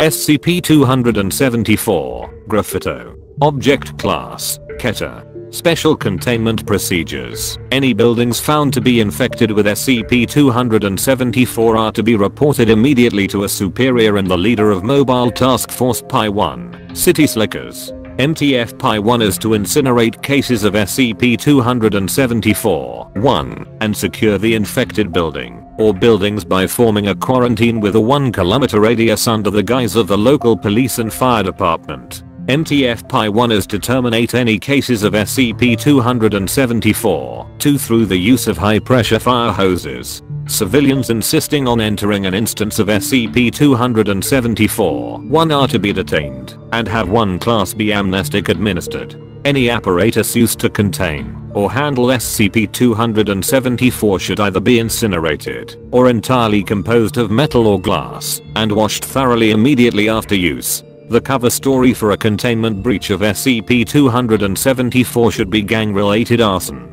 SCP-274, Graffito. Object Class, Keter. Special Containment Procedures. Any buildings found to be infected with SCP-274 are to be reported immediately to a superior and the leader of Mobile Task Force Pi-1, City Slickers. MTF Pi-1 is to incinerate cases of SCP-274-1 and secure the infected building or buildings by forming a quarantine with a 1 km radius under the guise of the local police and fire department. MTF Pi-1 is to terminate any cases of SCP-274-2 through the use of high-pressure fire hoses. Civilians insisting on entering an instance of SCP-274-1 are to be detained and have 1 Class B amnestic administered. Any apparatus used to contain or handle SCP-274 should either be incinerated or entirely composed of metal or glass and washed thoroughly immediately after use. The cover story for a containment breach of SCP-274 should be gang-related arson.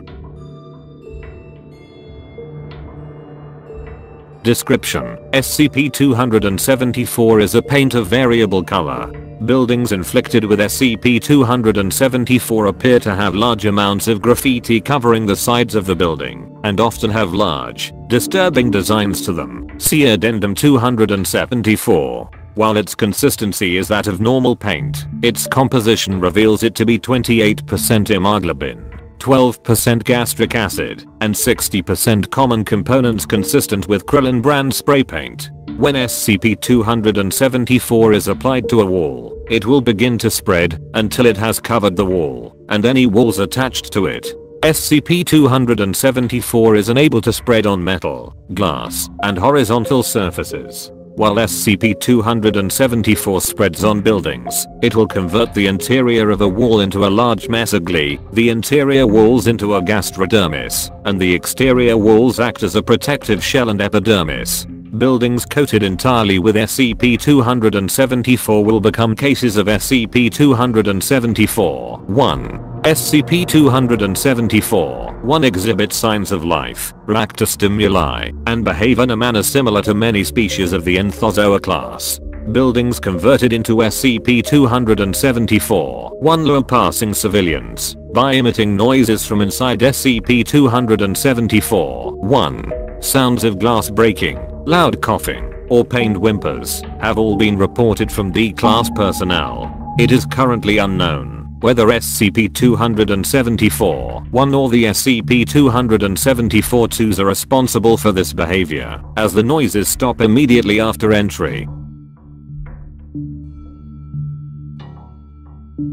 Description: SCP-274 is a paint of variable color. Buildings inflicted with SCP-274 appear to have large amounts of graffiti covering the sides of the building, and often have large, disturbing designs to them. See Addendum 274. While its consistency is that of normal paint, its composition reveals it to be 28% hemoglobin, 12% gastric acid, and 60% common components consistent with Krillin brand spray paint. When SCP-274 is applied to a wall, it will begin to spread until it has covered the wall and any walls attached to it. SCP-274 is unable to spread on metal, glass, and horizontal surfaces. While SCP-274 spreads on buildings, it will convert the interior of a wall into a large mass of glee, the interior walls into a gastrodermis, and the exterior walls act as a protective shell and epidermis. Buildings coated entirely with SCP-274 will become cases of SCP-274-1. SCP-274-1 exhibits signs of life, react to stimuli, and behave in a manner similar to many species of the Anthozoa class. Buildings converted into SCP-274-1 lure passing civilians by emitting noises from inside SCP-274-1. Sounds of glass breaking, loud coughing, or pained whimpers have all been reported from D-Class personnel. It is currently unknown whether SCP-274-1 or the SCP-274-2s are responsible for this behavior, as the noises stop immediately after entry.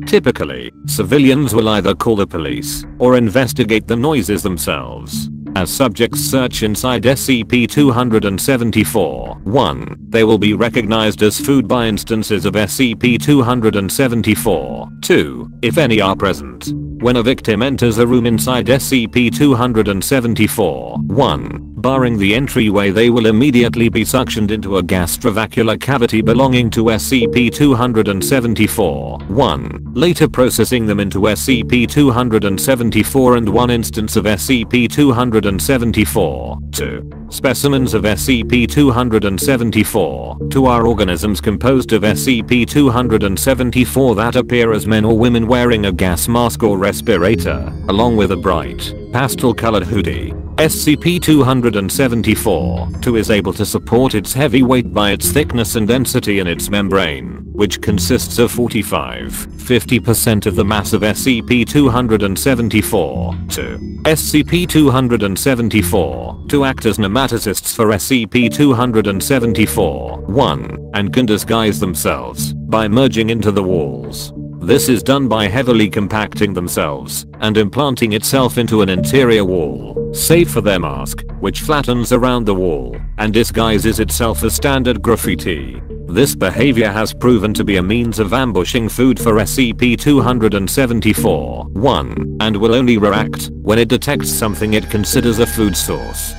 Typically, civilians will either call the police or investigate the noises themselves. As subjects search inside SCP-274-1, they will be recognized as food by instances of SCP-274-2, if any are present. When a victim enters a room inside SCP-274-1, barring the entryway, they will immediately be suctioned into a gastrovascular cavity belonging to SCP-274-1, later processing them into SCP-274 and one instance of SCP-274-2. Specimens of SCP-274-2 are organisms composed of SCP-274 that appear as men or women wearing a gas mask or respirator, along with a bright, pastel-colored hoodie. SCP-274-2 is able to support its heavy weight by its thickness and density in its membrane, which consists of 45-50% of the mass of SCP-274-2. SCP-274-2 act as nematocysts for SCP-274-1 and can disguise themselves by merging into the walls. This is done by heavily compacting themselves and implanting itself into an interior wall, save for their mask, which flattens around the wall and disguises itself as standard graffiti. This behavior has proven to be a means of ambushing food for SCP-274-1 and will only react when it detects something it considers a food source.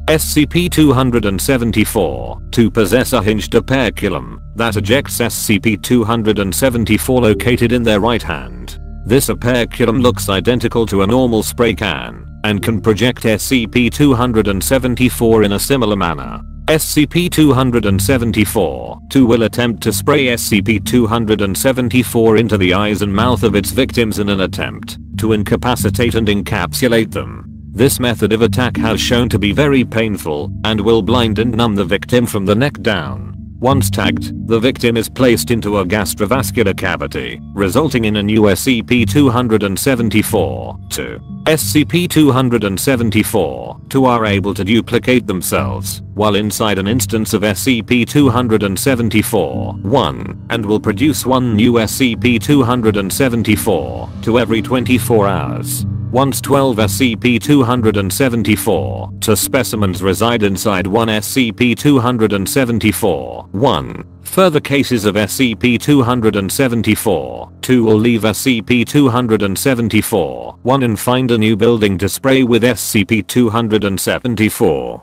SCP-274-2 possess a hinged operculum that ejects SCP-274 located in their right hand. This operculum looks identical to a normal spray can, and can project SCP-274 in a similar manner. SCP-274-2 will attempt to spray SCP-274 into the eyes and mouth of its victims in an attempt to incapacitate and encapsulate them. This method of attack has shown to be very painful and will blind and numb the victim from the neck down. Once tagged, the victim is placed into a gastrovascular cavity, resulting in a new SCP-274-2. SCP-274-2 are able to duplicate themselves while inside an instance of SCP-274-1 and will produce one new SCP-274-2 every 24 hours. Once 12 SCP-274-2 specimens reside inside one SCP-274-1. Further cases of SCP-274-2 will leave SCP-274-1 and find a new building to spray with SCP-274.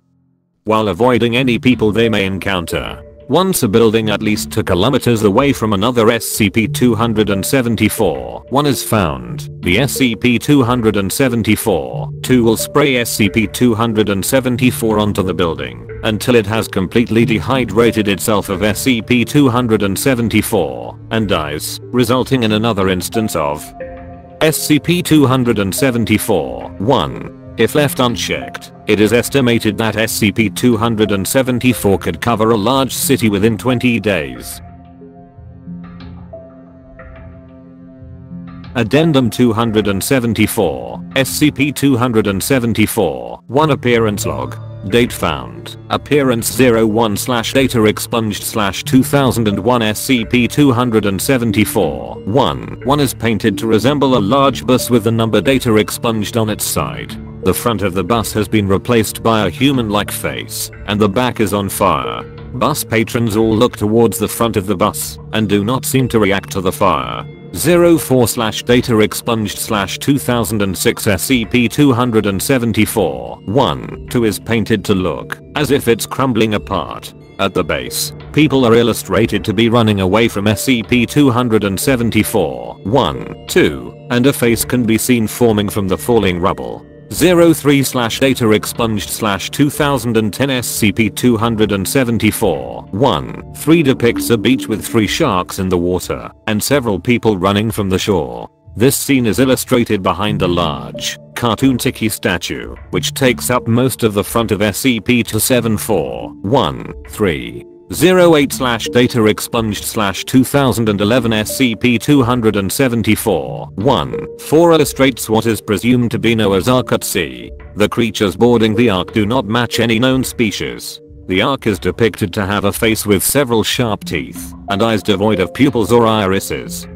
While avoiding any people they may encounter. Once a building at least 2 kilometers away from another SCP-274-1 is found, the SCP-274-2 will spray SCP-274 onto the building until it has completely dehydrated itself of SCP-274 and dies, resulting in another instance of SCP-274-1. If left unchecked, it is estimated that SCP-274 could cover a large city within 20 days. Addendum 274, SCP-274, 1 Appearance Log. Date found. Appearance 01/data expunged/2001 SCP-274, 1 is painted to resemble a large bus with the number data expunged on its side. The front of the bus has been replaced by a human-like face, and the back is on fire. Bus patrons all look towards the front of the bus and do not seem to react to the fire. 04/data expunged/2006 SCP-274, 1 is painted to look as if it's crumbling apart. At the base, people are illustrated to be running away from SCP-274, 2, and a face can be seen forming from the falling rubble. 03/data expunged/2010 SCP-274, 3 depicts a beach with 3 sharks in the water and several people running from the shore. This scene is illustrated behind a large, cartoon tiki statue, which takes up most of the front of SCP-274, 3. 08/data expunged/2011 SCP-274, 4 illustrates what is presumed to be Noah's Ark at sea. The creatures boarding the Ark do not match any known species. The Ark is depicted to have a face with several sharp teeth and eyes devoid of pupils or irises.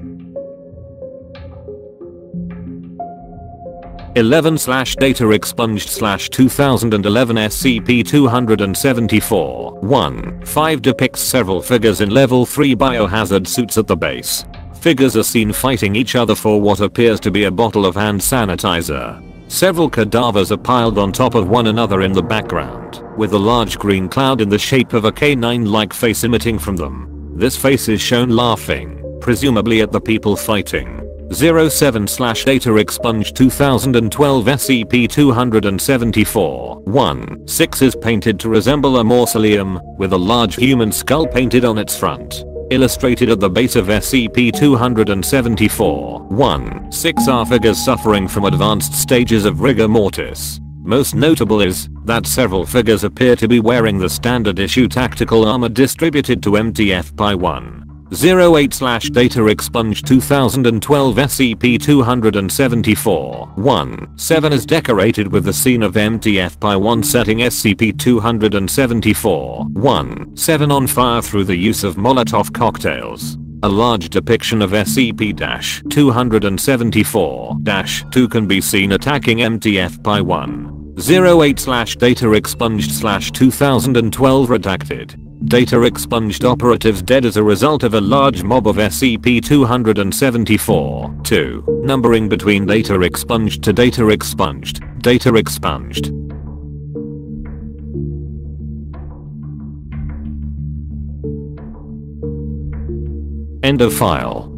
11/data expunged/2011 SCP-274, 5 depicts several figures in level 3 biohazard suits at the base. Figures are seen fighting each other for what appears to be a bottle of hand sanitizer. Several cadavers are piled on top of one another in the background, with a large green cloud in the shape of a canine-like face emitting from them. This face is shown laughing, presumably at the people fighting. 07/data expunged/2012 SCP-274, 6 is painted to resemble a mausoleum, with a large human skull painted on its front. Illustrated at the base of SCP-274, 6 are figures suffering from advanced stages of rigor mortis. Most notable is that several figures appear to be wearing the standard issue tactical armor distributed to MTF-1. 08/data expunged/2012 SCP-274, 7 is decorated with the scene of MTF-1 setting SCP-274, 7 on fire through the use of Molotov cocktails. A large depiction of SCP-274-2 can be seen attacking MTF-1. 08/data expunged/2012 redacted. Data expunged operatives dead as a result of a large mob of SCP-274, 2, numbering between data expunged to data expunged, data expunged. End of file.